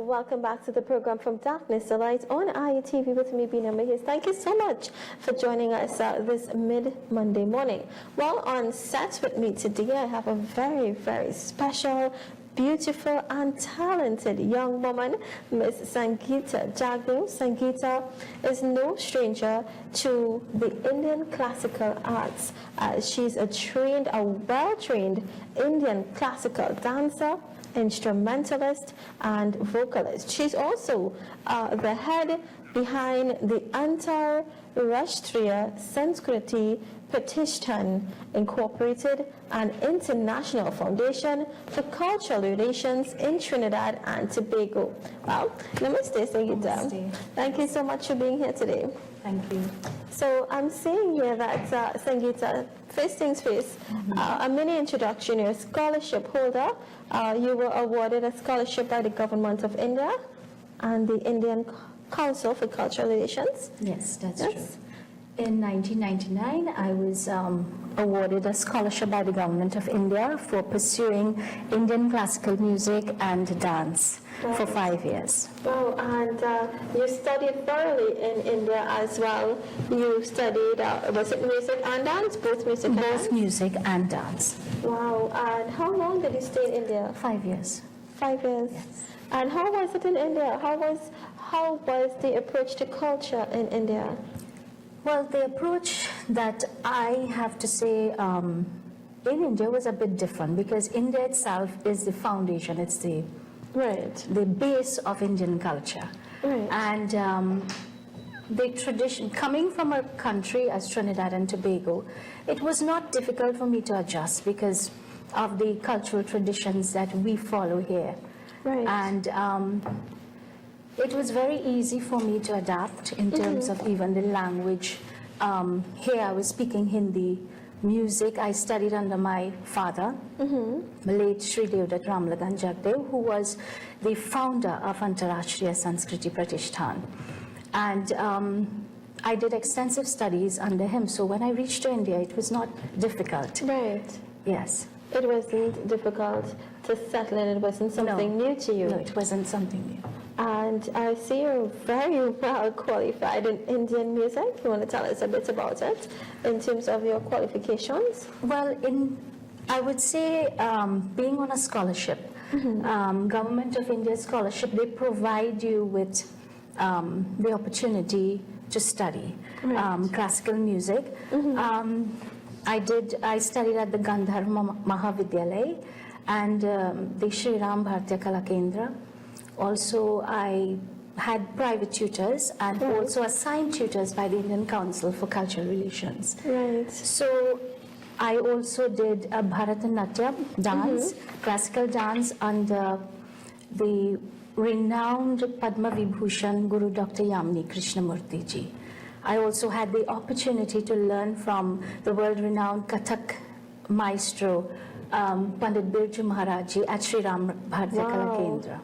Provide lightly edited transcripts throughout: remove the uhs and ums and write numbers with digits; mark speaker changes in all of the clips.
Speaker 1: welcome back to the program From Darkness to Light on IETV with me, Bina Mihis. Thank you so much for joining us this mid-Monday morning. Well, on set with me today, I have a very, very special, beautiful and talented young woman, Miss Sangeeta Jagdeo. Sangeeta is no stranger to the Indian classical arts. She's a well-trained Indian classical dancer, instrumentalist and vocalist. She's also the head behind the Antarashtriya SanskritiPratishthaanT Incorporated, an international foundation for cultural relations in Trinidad and Tobago. Well, namaste, Sangeeta.
Speaker 2: Namaste.
Speaker 1: Thank you so much for being here today.
Speaker 2: Thank you.
Speaker 1: So I'm seeing here that Sangeeta, first things first, a mini introduction. You're a scholarship holder. You were awarded a scholarship by the Government of India and the Indian Council for Cultural Relations.
Speaker 2: Yes, that's true. In 1999, I was awarded a scholarship by the Government of India for pursuing Indian classical music and dance for 5 years.
Speaker 1: Wow, and you studied thoroughly in India as well. You studied, was it music and dance? Both music and dance?
Speaker 2: Both music and dance.
Speaker 1: Wow, and how long did you stay in India?
Speaker 2: 5 years.
Speaker 1: 5 years.
Speaker 2: Yes.
Speaker 1: And how was it in India? How was the approach to culture in India?
Speaker 2: Well, the approach that I have to say in India was a bit different, because India itself is the foundation, it's the base of Indian culture.
Speaker 1: Right.
Speaker 2: And the tradition, coming from a country as Trinidad and Tobago, it was not difficult for me to adjust because of the cultural traditions that we follow here.
Speaker 1: Right.
Speaker 2: And it was very easy for me to adapt in terms of even the language. Here I was speaking Hindi. Music, I studied under my father, late Sangeeta Jagdeo, who was the founder of Antarashtriya SanskritiPratishthaanT. And I did extensive studies under him. So when I reached to India, it was not difficult.
Speaker 1: Right.
Speaker 2: Yes.
Speaker 1: It wasn't difficult to settle in. It wasn't something new to you.
Speaker 2: No, it wasn't something new.
Speaker 1: And I see you're very well qualified in Indian music. You want to tell us a bit about it in terms of your qualifications?
Speaker 2: Well, I would say being on a scholarship, Government of India scholarship, they provide you with the opportunity to study classical music. I studied at the Gandharva Mahavidyalaya and the Shri Ram Bharatiya Kala Kendra. Also, I had private tutors and also assigned tutors by the Indian Council for Cultural Relations.
Speaker 1: Right.
Speaker 2: So I also did a Bharatanatyam dance, classical dance, under the renowned Padma Vibhushan Guru Dr. Yamini Krishnamurti ji. I also had the opportunity to learn from the world-renowned Kathak maestro, Pandit Birju Maharaj ji at Shri Ram Bharatiya Kala Kendra.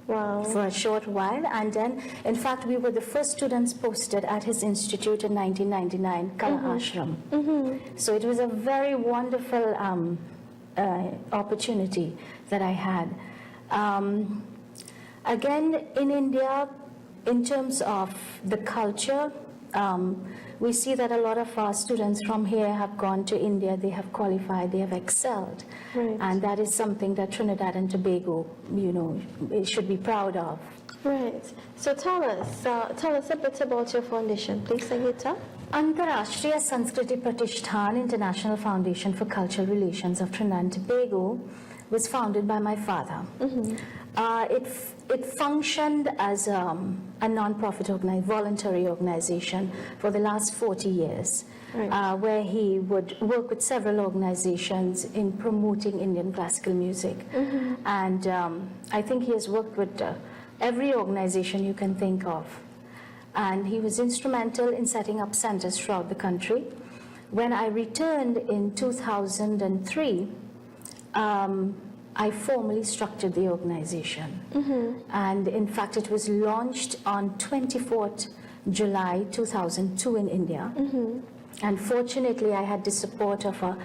Speaker 1: Wow.
Speaker 2: For a short while, and then, in fact, we were the first students posted at his institute in 1999, Kala Ashram. So it was a very wonderful opportunity that I had. Again, in India, in terms of the culture, we see that a lot of our students from here have gone to India, they have qualified, they have excelled.
Speaker 1: Right.
Speaker 2: And that is something that Trinidad and Tobago, should be proud of.
Speaker 1: Right. So tell us a bit about your foundation, please, Sangeeta.
Speaker 2: Antarashtriya SanskritiPratishthaanT International Foundation for Cultural Relations of Trinidad and Tobago was founded by my father. It functioned as a non-profit voluntary organization for the last 40 years, where he would work with several organizations in promoting Indian classical music. And I think he has worked with every organization you can think of. And he was instrumental in setting up centers throughout the country. When I returned in 2003, I formally structured the organization. And in fact, it was launched on 24th July 2002 in India. And fortunately, I had the support of a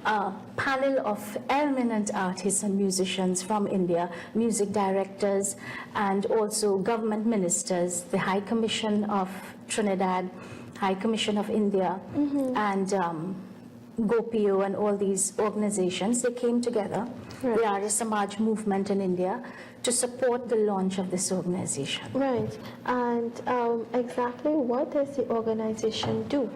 Speaker 2: a panel of eminent artists and musicians from India, music directors and also government ministers, the High Commission of Trinidad, High Commission of India, and GoPio and all these organizations. They came together, the Arya Samaj movement in India, to support the launch of this organization.
Speaker 1: Right. And exactly what does the organization do?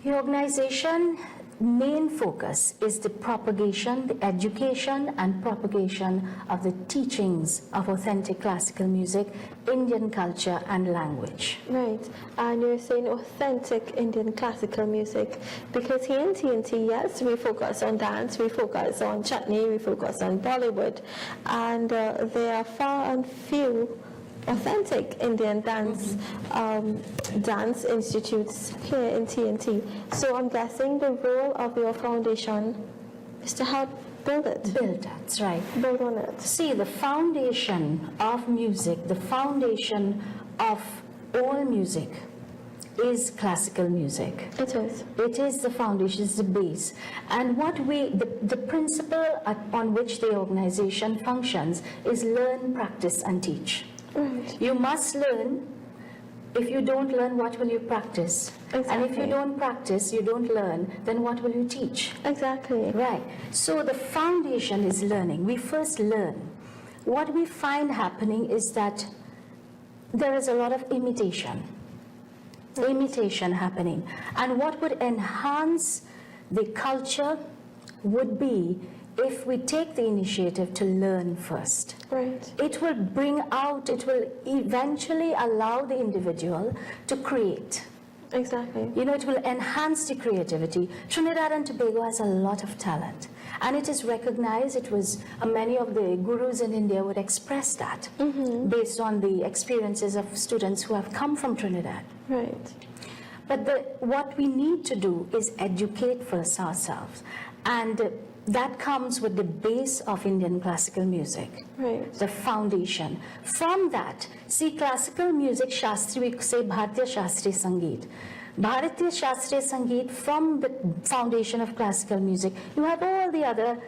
Speaker 2: The organization main focus is the propagation, the education and propagation of the teachings of authentic classical music, Indian culture and language.
Speaker 1: Right, and you're saying authentic Indian classical music, because here in T&T, yes, we focus on dance, we focus on chutney, we focus on Bollywood, and there are far and few authentic Indian dance dance institutes here in T&T. So I'm guessing the role of your foundation is to help build it.
Speaker 2: Build, that's right.
Speaker 1: Build on it.
Speaker 2: See, the foundation of music, the foundation of all music is classical music.
Speaker 1: It is.
Speaker 2: It is the foundation, it's the base. And what the principle on which the organization functions is learn, practice and teach.
Speaker 1: Right.
Speaker 2: You must learn. If you don't learn, what will you practice?
Speaker 1: Exactly.
Speaker 2: And if you don't practice, you don't learn, then what will you teach?
Speaker 1: Exactly.
Speaker 2: Right. So the foundation is learning. We first learn. What we find happening is that there is a lot of imitation happening. And what would enhance the culture would be if we take the initiative to learn first.
Speaker 1: Right.
Speaker 2: It will bring out, it will eventually allow the individual to create.
Speaker 1: Exactly.
Speaker 2: You know, it will enhance the creativity. Trinidad and Tobago has a lot of talent, and it is recognized. It was many of the gurus in India would express that based on the experiences of students who have come from Trinidad.
Speaker 1: Right.
Speaker 2: But what we need to do is educate first ourselves, and that comes with the base of Indian classical music.
Speaker 1: Right.
Speaker 2: The foundation. From that, see, classical music, Shastri, we say Bharatiya Shastriya Sangeet. Bharatiya Shastriya Sangeet, from the foundation of classical music, you have all the other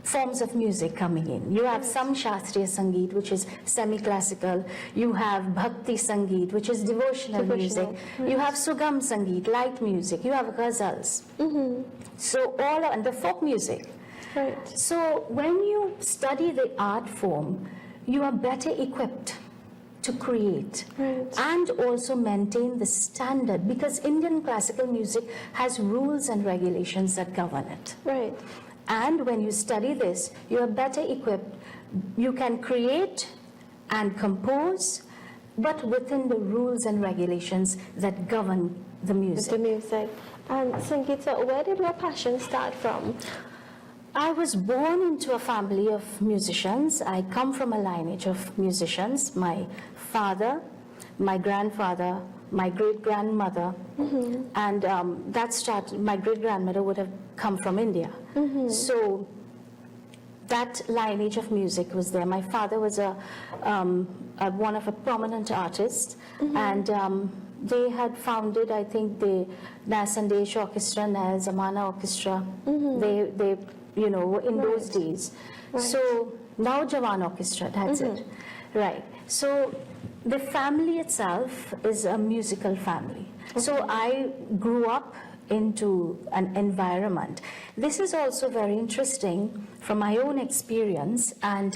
Speaker 2: forms of music coming in. You have some Shastriya Sangeet, which is semi-classical. You have Bhakti Sangeet, which is devotional music.
Speaker 1: Right.
Speaker 2: You have Sugam Sangeet, light music. You have ghazals. So all, and the folk music.
Speaker 1: Right.
Speaker 2: So when you study the art form, you are better equipped to create and also maintain the standard, because Indian classical music has rules and regulations that govern it.
Speaker 1: Right.
Speaker 2: And when you study this, you are better equipped. You can create and compose, but within the rules and regulations that govern the music.
Speaker 1: The music. And Sangeeta, where did your passion start from?
Speaker 2: I was born into a family of musicians. I come from a lineage of musicians. My father, my grandfather, my great-grandmother, and that started, my great-grandmother would have come from India. So that lineage of music was there. My father was one of a prominent artists, and they had founded, I think, the Naya Sandesh Orchestra, Naya Zamana Orchestra. They you know, in those days. So now Jawan Orchestra, that's it. Right. So the family itself is a musical family. So I grew up into an environment. This is also very interesting from my own experience, and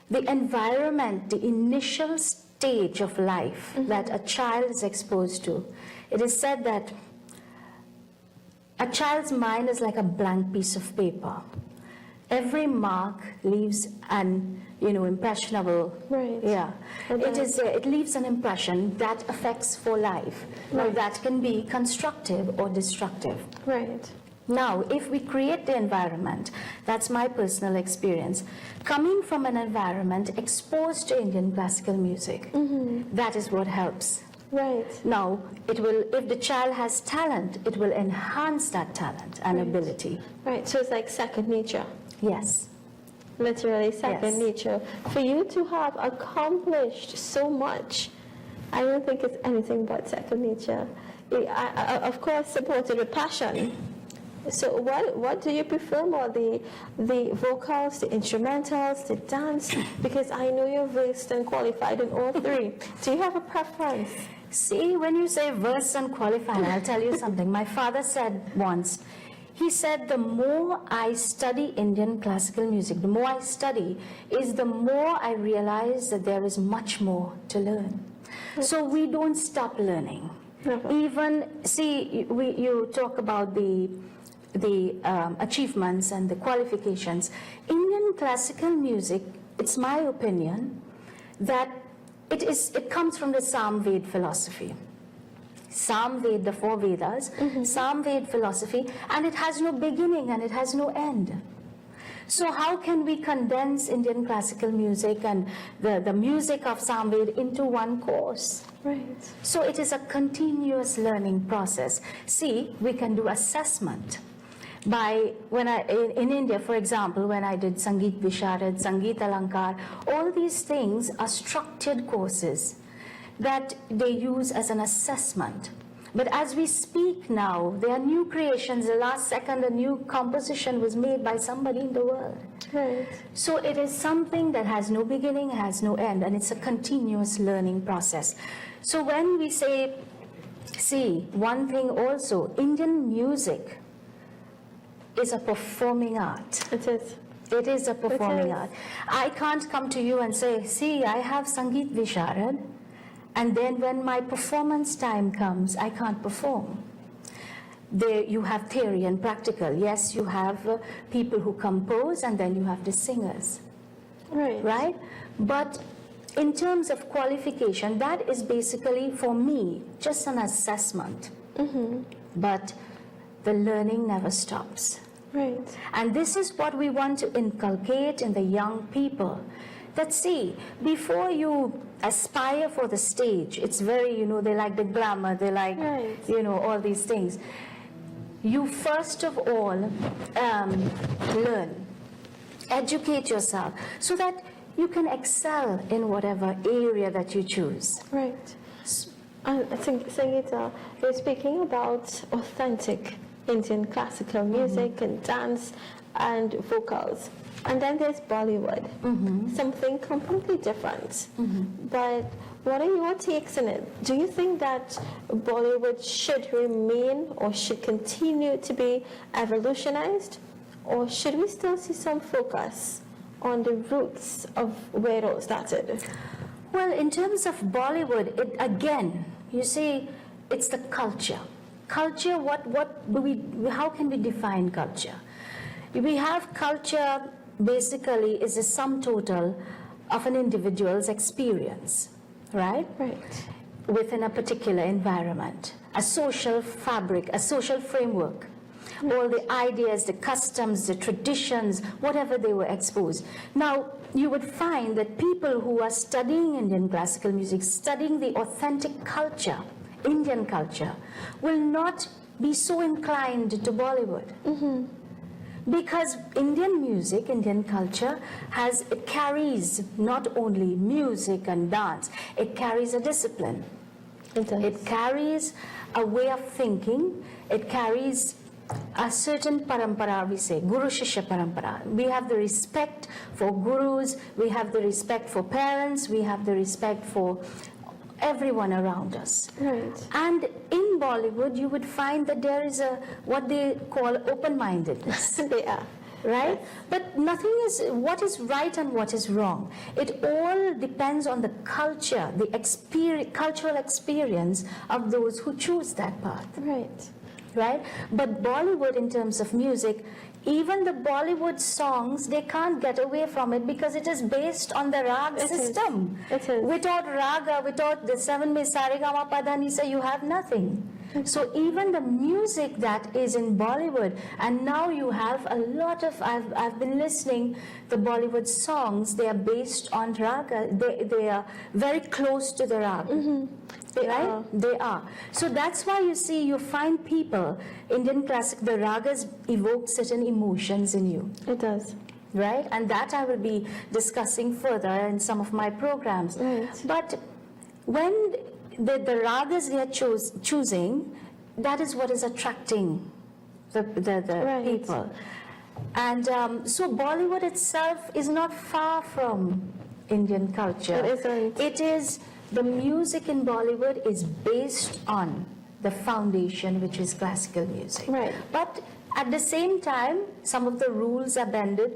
Speaker 2: the environment, the initial stage of life that a child is exposed to. It is said that a child's mind is like a blank piece of paper. Every mark leaves an, impressionable.
Speaker 1: Right.
Speaker 2: Yeah. It leaves an impression that affects for life. Now that can be constructive or destructive.
Speaker 1: Right.
Speaker 2: Now, if we create the environment, that's my personal experience, coming from an environment exposed to Indian classical music, that is what helps.
Speaker 1: Right.
Speaker 2: Now, it will, if the child has talent, it will enhance that talent and ability.
Speaker 1: Right. So it's like second nature.
Speaker 2: Yes.
Speaker 1: Literally second nature. For you to have accomplished so much, I don't think it's anything but second nature. I of course, supported with passion, So what do you prefer more, the vocals, the instrumentals, the dance? Because I know you're versed and qualified in all three. Do you have a preference?
Speaker 2: See, when you say versed and qualified, I'll tell you something. My father said once, he said, the more I study Indian classical music, the more I study, is the more I realize that there is much more to learn. So we don't stop learning. Even, see, you talk about the achievements and the qualifications. Indian classical music, it's my opinion that it comes from the Samved philosophy. Samved, the four Vedas, Samved philosophy, and it has no beginning and it has no end. So how can we condense Indian classical music and the music of Samved into one course?
Speaker 1: Right.
Speaker 2: So it is a continuous learning process. See, we can do assessment. In India, for example, when I did Sangeet Visharad, Sangeet Alankar, all these things are structured courses that they use as an assessment. But as we speak now, there are new creations. The last second, a new composition was made by somebody in the world.
Speaker 1: Right.
Speaker 2: So it is something that has no beginning, has no end, and it's a continuous learning process. So when we say, see, one thing also, Indian music is a performing art.
Speaker 1: It is.
Speaker 2: It is a performing
Speaker 1: It is.
Speaker 2: art. I can't come to you and say, see, I have Sangeet Visharad, and then when my performance time comes, I can't perform. There you have theory and practical. Yes, you have people who compose, and then you have the singers.
Speaker 1: Right.
Speaker 2: Right? But in terms of qualification, that is basically, for me, just an assessment. But the learning never stops.
Speaker 1: Right.
Speaker 2: And this is what we want to inculcate in the young people. That see, before you aspire for the stage, it's very, they like the glamour, they like,
Speaker 1: Right.
Speaker 2: all these things. You first of all learn, educate yourself so that you can excel in whatever area that you choose.
Speaker 1: Right. I think, Sangeeta, you're speaking about authentic Indian classical music and dance and vocals. And then there's Bollywood, something completely different. But what are your takes on it? Do you think that Bollywood should remain or should continue to be evolutionized? Or should we still see some focus on the roots of where it all started?
Speaker 2: Well, in terms of Bollywood, again, you see, it's the culture. Culture, how can we define culture? We have culture basically is a sum total of an individual's experience, right?
Speaker 1: Right.
Speaker 2: Within a particular environment, a social fabric, a social framework. All the ideas, the customs, the traditions, whatever they were exposed. Now, you would find that people who are studying Indian classical music, studying the authentic culture, Indian culture, will not be so inclined to Bollywood. Because Indian music, Indian culture, it carries not only music and dance, it carries a discipline. It carries a way of thinking, it carries a certain parampara, we say, Guru Shishya parampara. We have the respect for gurus, we have the respect for parents, we have the respect for everyone around us.
Speaker 1: Right.
Speaker 2: And in Bollywood, you would find that there is what they call open-mindedness.
Speaker 1: They are.
Speaker 2: Right? But nothing is what is right and what is wrong. It all depends on the culture, the cultural experience of those who choose that path.
Speaker 1: Right.
Speaker 2: Right? But Bollywood, in terms of music, even the Bollywood songs, they can't get away from it because it is based on the rag system.
Speaker 1: It is.
Speaker 2: Without raga, without the 7 me sarigama padanisa, you have nothing. So even the music that is in Bollywood, and now you have a lot of, I've been listening, the Bollywood songs, they are based on raga, they are very close to the raga.
Speaker 1: They are.
Speaker 2: They are. So that's why you find people, Indian classic, the ragas evoke certain emotions in you.
Speaker 1: It does.
Speaker 2: Right? And that I will be discussing further in some of my programs.
Speaker 1: Right.
Speaker 2: But when the ragas they are choosing, that is what is attracting
Speaker 1: Right.
Speaker 2: people. And so Bollywood itself is not far from Indian culture.
Speaker 1: It isn't.
Speaker 2: It is, the music in Bollywood is based on the foundation, which is classical music.
Speaker 1: Right.
Speaker 2: But at the same time, some of the rules are bended.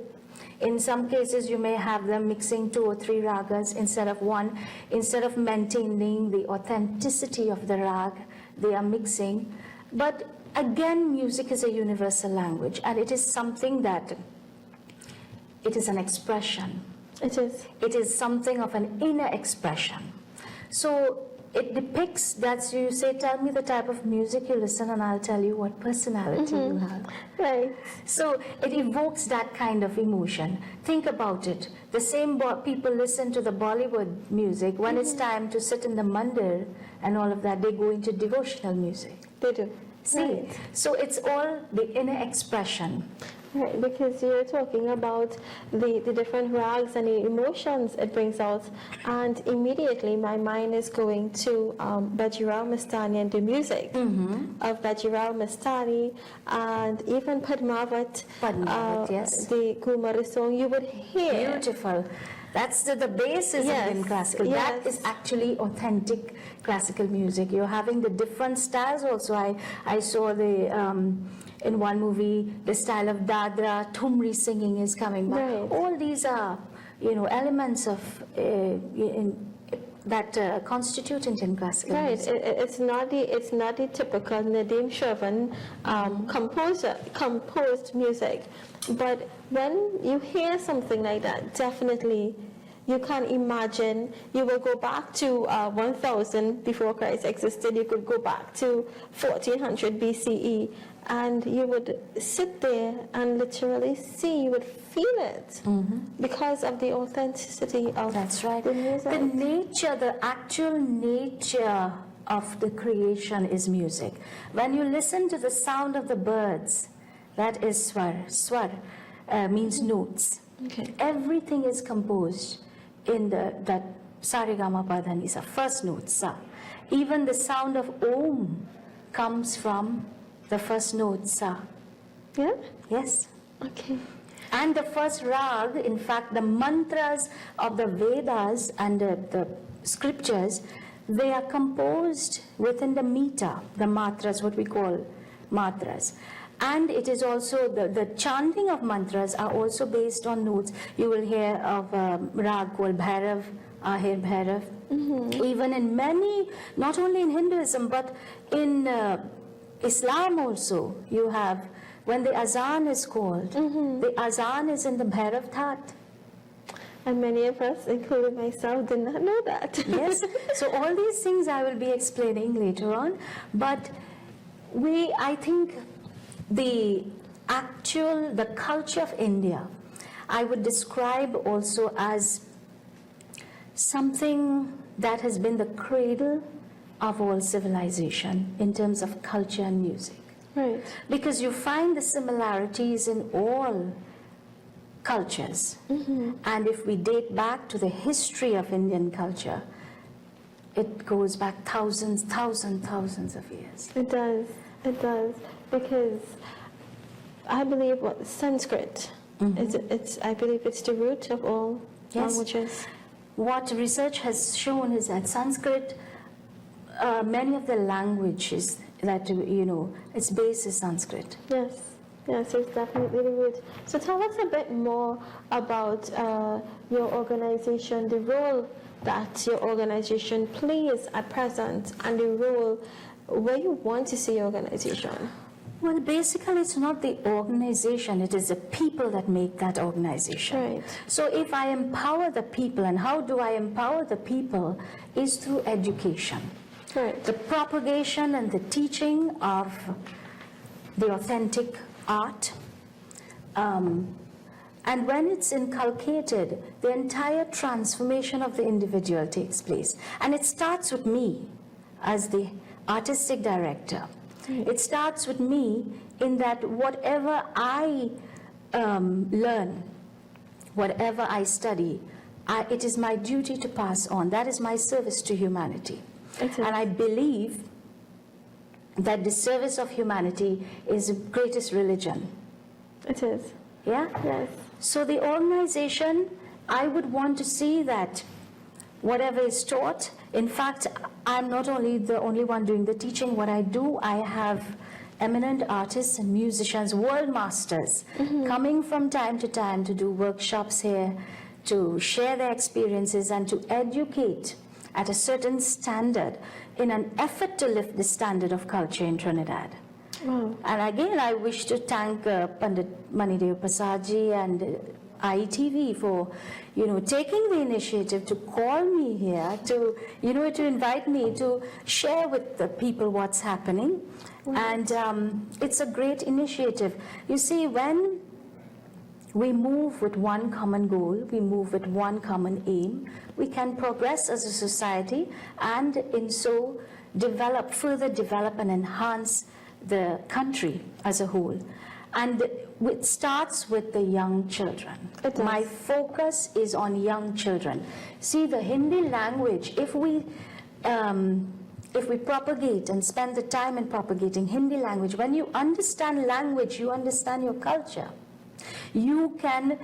Speaker 2: In some cases, you may have them mixing 2 or 3 ragas instead of one. Instead of maintaining the authenticity of the rag, they are mixing. But again, music is a universal language, and it is something that, it is an expression.
Speaker 1: It is.
Speaker 2: It is something of an inner expression. So it depicts that, you say, tell me the type of music you listen and I'll tell you what personality you have.
Speaker 1: Right.
Speaker 2: So it evokes that kind of emotion. Think about it. The same people listen to the Bollywood music. When it's time to sit in the mandir and all of that, they go into devotional music.
Speaker 1: They do.
Speaker 2: See?
Speaker 1: Right.
Speaker 2: So it's all the inner expression.
Speaker 1: Right, because you're talking about the different rags and the emotions it brings out, and immediately my mind is going to Bajirao Mastani and the music of Bajirao Mastani, and even Padmavat,
Speaker 2: Yes.
Speaker 1: the Kumari song you would hear.
Speaker 2: Beautiful. That's the basis
Speaker 1: Yes,
Speaker 2: in classical.
Speaker 1: yes.
Speaker 2: That is actually authentic classical music. You're having the different styles also. I saw in one movie, the style of Dadra, Thumri singing is coming back.
Speaker 1: Right.
Speaker 2: All these are, elements of that constitute Indian classical
Speaker 1: Right,
Speaker 2: music.
Speaker 1: it's not the typical Nadeem Shravan composed music, but when you hear something like that, definitely you can imagine. You will go back to 1000 before Christ existed. You could go back to 1400 BCE, and you would sit there and literally see. You would feel it because of the authenticity of
Speaker 2: That's right.
Speaker 1: the music.
Speaker 2: The nature, the actual nature of the creation is music. When you listen to the sound of the birds, that is swar. Swar means notes.
Speaker 1: Okay.
Speaker 2: Everything is composed in that sarigama padhanisa, first note sa. Even the sound of om comes from the first note sa.
Speaker 1: Yeah.
Speaker 2: Yes.
Speaker 1: Okay.
Speaker 2: And the first rag, in fact, the mantras of the Vedas and the scriptures, they are composed within the meter, the matras, what we call matras. And it is also, the chanting of mantras are also based on notes. You will hear of rag called Bhairav, Ahir Bhairav. Even in many, not only in Hinduism, but in Islam also, you have, when the azan is called, the azan is in the Bhairav That.
Speaker 1: And many of us, including myself, did not know that.
Speaker 2: Yes. So all these things I will be explaining later on. But I think the culture of India, I would describe also as something that has been the cradle of all civilization in terms of culture and music.
Speaker 1: Right.
Speaker 2: Because you find the similarities in all cultures. And if we date back to the history of Indian culture, it goes back thousands of years.
Speaker 1: It does, because I believe Sanskrit, I believe it's the root of all languages.
Speaker 2: What research has shown is that Sanskrit, many of the languages that, its base is Sanskrit.
Speaker 1: Yes, it's definitely the root. So tell us a bit more about your organization, the role that your organization plays at present, and the role where you want to see your organization.
Speaker 2: Well, basically, it's not the organization, it is the people that make that organization.
Speaker 1: Right.
Speaker 2: So if I empower the people, and how do I empower the people, is through education.
Speaker 1: Right.
Speaker 2: The propagation and the teaching of the authentic art. And when it's inculcated, the entire transformation of the individual takes place. And it starts with me as the artistic director. It starts with me in that whatever I learn, whatever I study, it is my duty to pass on. That is my service to humanity.
Speaker 1: Okay.
Speaker 2: And I believe that the service of humanity is the greatest religion.
Speaker 1: It is.
Speaker 2: Yeah?
Speaker 1: Yes.
Speaker 2: So the organization, I would want to see that whatever is taught, in fact, I'm not only the only one doing the teaching. What I do, I have eminent artists and musicians, world masters, coming from time to time to do workshops here, to share their experiences and to educate at a certain standard in an effort to lift the standard of culture in Trinidad.
Speaker 1: Wow.
Speaker 2: And again, I wish to thank Pandit Manidev Prasadji and IETV for, taking the initiative to call me here, to, to invite me to share with the people what's happening. And it's a great initiative. You see, when we move with one common goal, we move with one common aim, we can progress as a society and in so further develop and enhance the country as a whole. And it starts with the young children. My focus is on young children. See, the Hindi language, if we propagate and spend the time in propagating Hindi language, when you understand language, you understand your culture. You can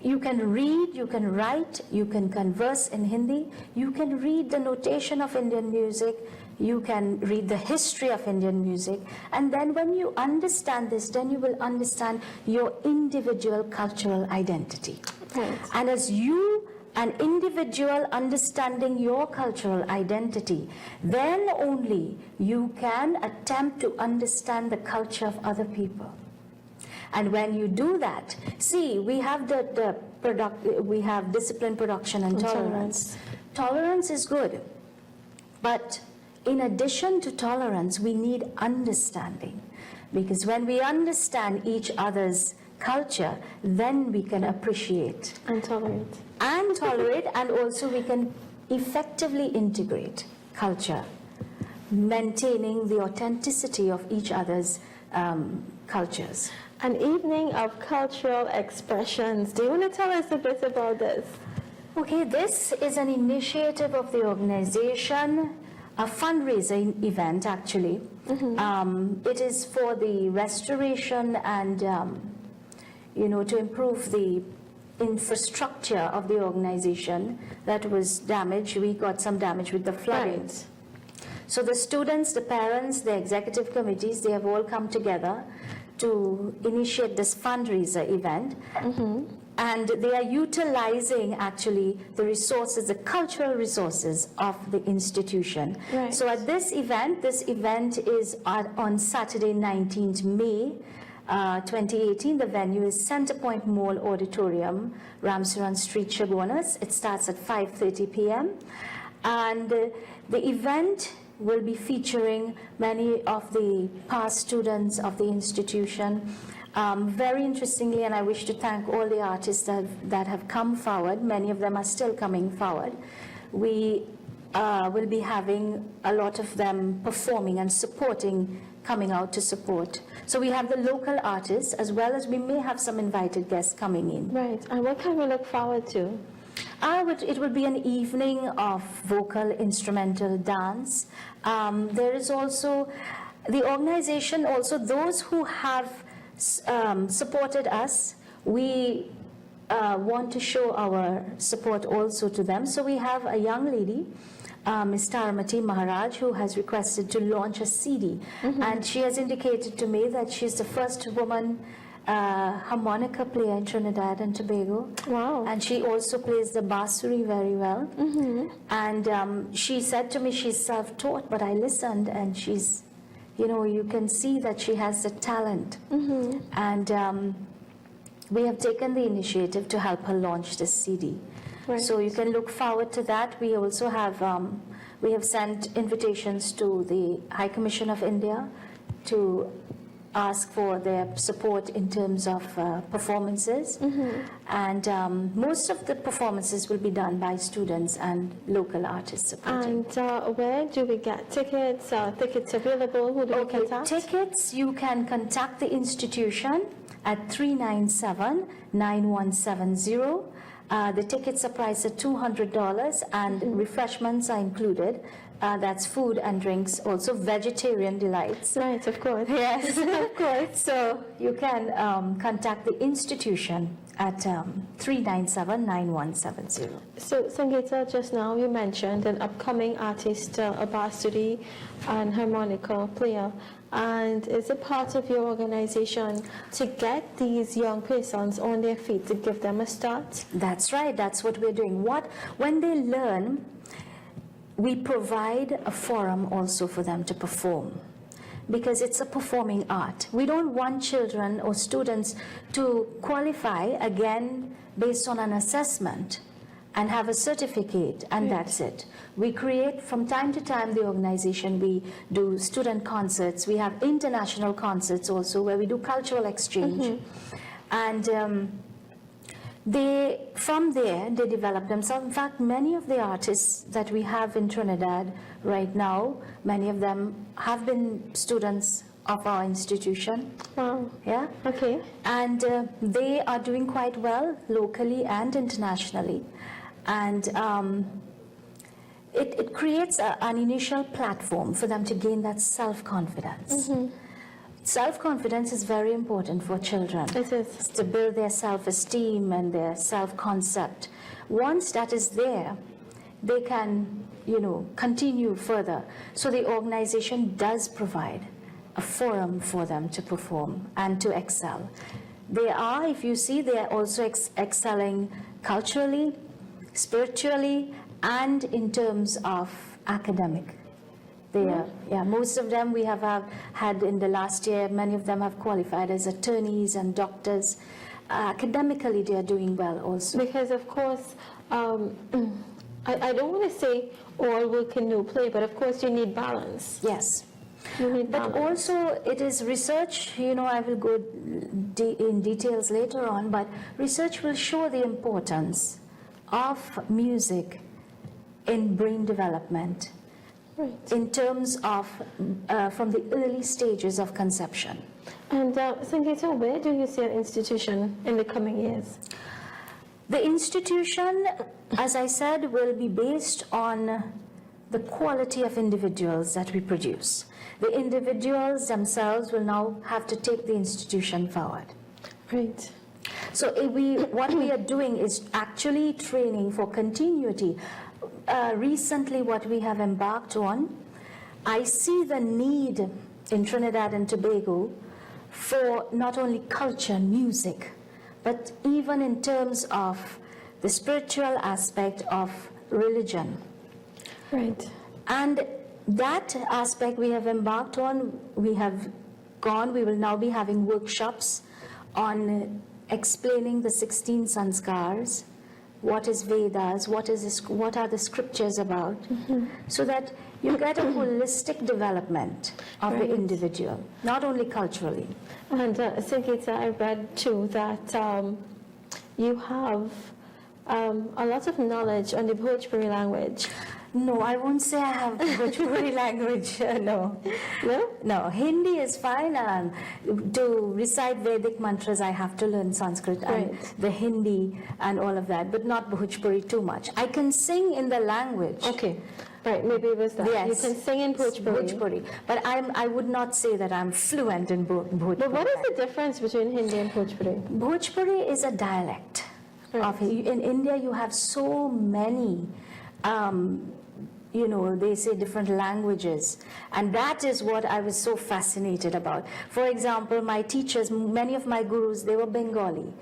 Speaker 2: read, you can write, you can converse in Hindi, you can read the notation of Indian music, you can read the history of Indian music, and then when you understand this, then you will understand your individual cultural identity.
Speaker 1: Right.
Speaker 2: And as you, an individual, understanding your cultural identity, then only you can attempt to understand the culture of other people. And when you do that, see, we have we have discipline, production, and tolerance. Tolerance is good, but in addition to tolerance, we need understanding, because when we understand each other's culture, then we can appreciate
Speaker 1: And tolerate.
Speaker 2: And also we can effectively integrate culture, maintaining the authenticity of each other's cultures.
Speaker 1: An evening of cultural expressions. Do you want to tell us a bit about this?
Speaker 2: Okay, this is an initiative of the organization, a fundraising event actually. It is for the restoration and, to improve the infrastructure of the organization that was damaged. We got some damage with the flooding.
Speaker 1: Right.
Speaker 2: So the students, the parents, the executive committees, they have all come together to initiate this fundraiser event. And they are utilizing actually the resources, the cultural resources of the institution.
Speaker 1: Right.
Speaker 2: So at this event is on Saturday, 19th May 2018. The venue is Centerpoint Mall Auditorium, Ramsaran Street, Chagonas. It starts at 5:30 p.m. And the event will be featuring many of the past students of the institution. Very interestingly, and I wish to thank all the artists that have come forward. Many of them are still coming forward. We will be having a lot of them performing and supporting, coming out to support. So we have the local artists, as well as we may have some invited guests coming in.
Speaker 1: Right. And what can we look forward to?
Speaker 2: It would be an evening of vocal, instrumental dance. There is also the organization, also those who have supported us, we want to show our support also to them. So we have a young lady, Ms. Taramati Maharaj, who has requested to launch a CD. And she has indicated to me that she's the first woman harmonica player in Trinidad and Tobago.
Speaker 1: Wow.
Speaker 2: And she also plays the bansuri very well. And she said to me she's self-taught, but I listened, and she's, you can see that she has the talent. And we have taken the initiative to help her launch this CD.
Speaker 1: Right.
Speaker 2: So you can look forward to that. We also have, we have sent invitations to the High Commission of India to ask for their support in terms of performances. And most of the performances will be done by students and local artists supporting.
Speaker 1: And where do we get tickets? Tickets available? Who do we contact?
Speaker 2: Tickets, you can contact the institution at 397-9170. The tickets are priced at $200 and refreshments are included. That's food and drinks, also vegetarian delights.
Speaker 1: Right, of course.
Speaker 2: Yes, of course. So you can contact the institution at 397-9170.
Speaker 1: So, Sangeeta, just now you mentioned an upcoming artist, a basturi and harmonica player. And is it part of your organization to get these young persons on their feet, to give them a start?
Speaker 2: That's right. That's what we're doing. When they learn, we provide a forum also for them to perform, because it's a performing art. We don't want children or students to qualify again based on an assessment and have a certificate, and that's it. We create, from time to time, the organization, we do student concerts. We have international concerts also where we do cultural exchange. And from there, they develop themselves. In fact, many of the artists that we have in Trinidad right now, many of them have been students of our institution.
Speaker 1: Wow.
Speaker 2: Yeah.
Speaker 1: Okay.
Speaker 2: And they are doing quite well locally and internationally. And it creates an initial platform for them to gain that self-confidence. Self-confidence is very important for children.
Speaker 1: It is.
Speaker 2: To build their self-esteem and their self-concept. Once that is there, they can, continue further. So the organization does provide a forum for them to perform and to excel. They are, if you see, they are also excelling culturally, spiritually, and in terms of academic. Most of them we have had in the last year, many of them have qualified as attorneys and doctors. Academically, they are doing well also.
Speaker 1: Because, of course, I don't want to say all work and no play, but of course you need balance.
Speaker 2: Yes.
Speaker 1: You need
Speaker 2: But
Speaker 1: balance.
Speaker 2: also it is research, I will go in details later on, but research will show the importance of music in brain development.
Speaker 1: Right.
Speaker 2: In terms of from the early stages of conception.
Speaker 1: And Sangeeta, where do you see an institution in the coming years?
Speaker 2: The institution, as I said, will be based on the quality of individuals that we produce. The individuals themselves will now have to take the institution forward.
Speaker 1: Right.
Speaker 2: So what we are doing is actually training for continuity. Recently, what we have embarked on, I see the need in Trinidad and Tobago for not only culture, music, but even in terms of the spiritual aspect of religion.
Speaker 1: Right.
Speaker 2: And that aspect we have embarked on, we will now be having workshops on explaining the 16 sanskars. What is Vedas, what are the scriptures about, so that you get a holistic development of the individual, not only culturally.
Speaker 1: And Sangeeta, I read too that you have a lot of knowledge on the Bhojpuri language.
Speaker 2: No, I won't say I have Bhojpuri language, no.
Speaker 1: No?
Speaker 2: No, Hindi is fine. To recite Vedic mantras, I have to learn Sanskrit and the Hindi and all of that, but not Bhojpuri too much. I can sing in the language.
Speaker 1: Okay. Right, maybe it was that.
Speaker 2: Yes.
Speaker 1: You can sing in Bhojpuri.
Speaker 2: But I would not say that I'm fluent in Bhojpuri.
Speaker 1: But what is the difference between Hindi and Bhojpuri?
Speaker 2: Bhojpuri is a dialect. In India, you have so many they say different languages. And that is what I was so fascinated about. For example, my teachers, many of my gurus, they were Bengali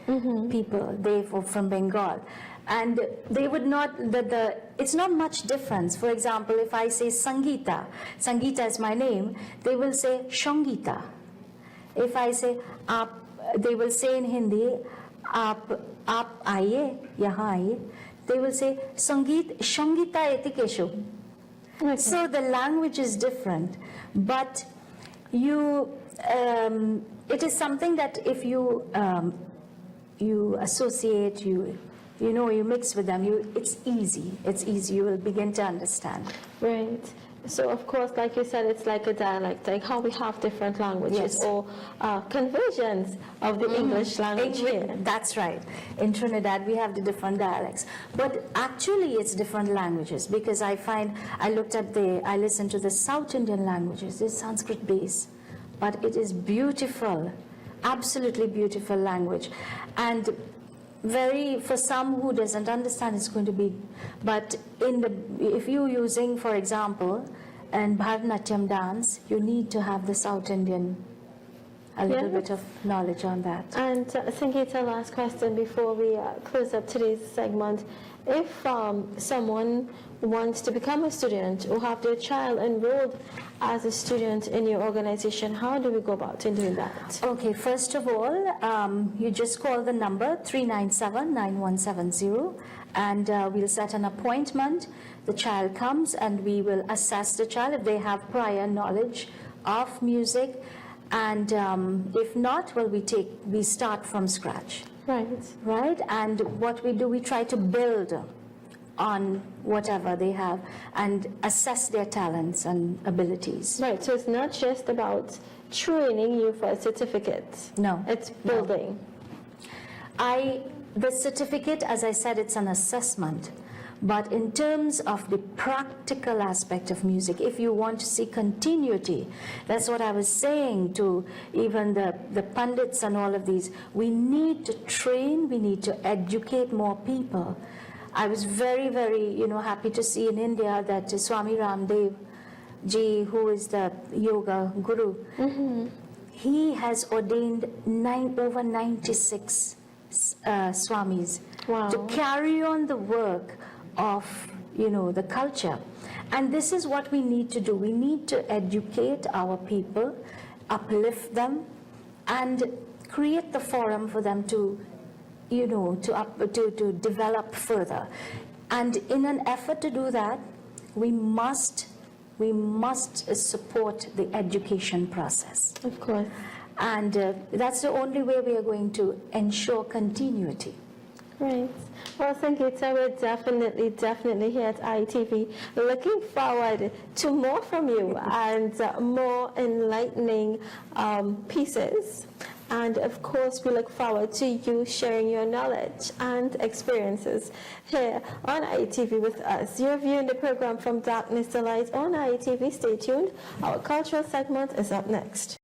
Speaker 2: people. They were from Bengal. And they would not, it's not much difference. For example, if I say Sangeeta is my name, they will say Sangeeta. If I say Aap, they will say in Hindi, Aap aaye, yahan aaye. They will say Sangeeta eti kesho.
Speaker 1: Okay.
Speaker 2: So the language is different, but it is something that if you associate, you mix with them, it's easy. You will begin to understand.
Speaker 1: Right. So, of course, like you said, it's like a dialect, like how we have different languages,
Speaker 2: Yes.
Speaker 1: or conversions of the English language here.
Speaker 2: That's right. In Trinidad, we have the different dialects. But actually, it's different languages, because I listened to the South Indian languages, it's Sanskrit based, but it is beautiful, absolutely beautiful language. And for some who doesn't understand, it's going to be, but if you're using, for example, in Bharatanatyam dance, you need to have the South Indian, a little bit of knowledge on that.
Speaker 1: And Sangeeta, last question before we close up today's segment. If someone wants to become a student or have their child enrolled as a student in your organization, how do we go about in doing that?
Speaker 2: Okay, first of all, you just call the number 397-9170, and we'll set an appointment. The child comes and we will assess the child if they have prior knowledge of music, and if not, well, we start from scratch. Right, and what we do, we try to build on whatever they have and assess their talents and abilities.
Speaker 1: Right, so it's not just about training you for a certificate.
Speaker 2: No.
Speaker 1: It's building.
Speaker 2: The certificate, as I said, it's an assessment. But in terms of the practical aspect of music, if you want to see continuity, that's what I was saying to even the pundits and all of these. We need to train, we need to educate more people. I was very, very, happy to see in India that Swami Ramdev ji, who is the yoga guru, he has ordained over 96 swamis to carry on the work of the culture. And this is what we need to do. We need to educate our people, uplift them, and create the forum for them to develop further. And in an effort to do that, we must support the education process.
Speaker 1: Of course.
Speaker 2: And that's the only way we are going to ensure continuity.
Speaker 1: Right. Well, Sangeeta, we're definitely here at IETV looking forward to more from you and more enlightening pieces. And of course, we look forward to you sharing your knowledge and experiences here on IETV with us. You're viewing the program From Darkness to Light on IETV. Stay tuned. Our cultural segment is up next.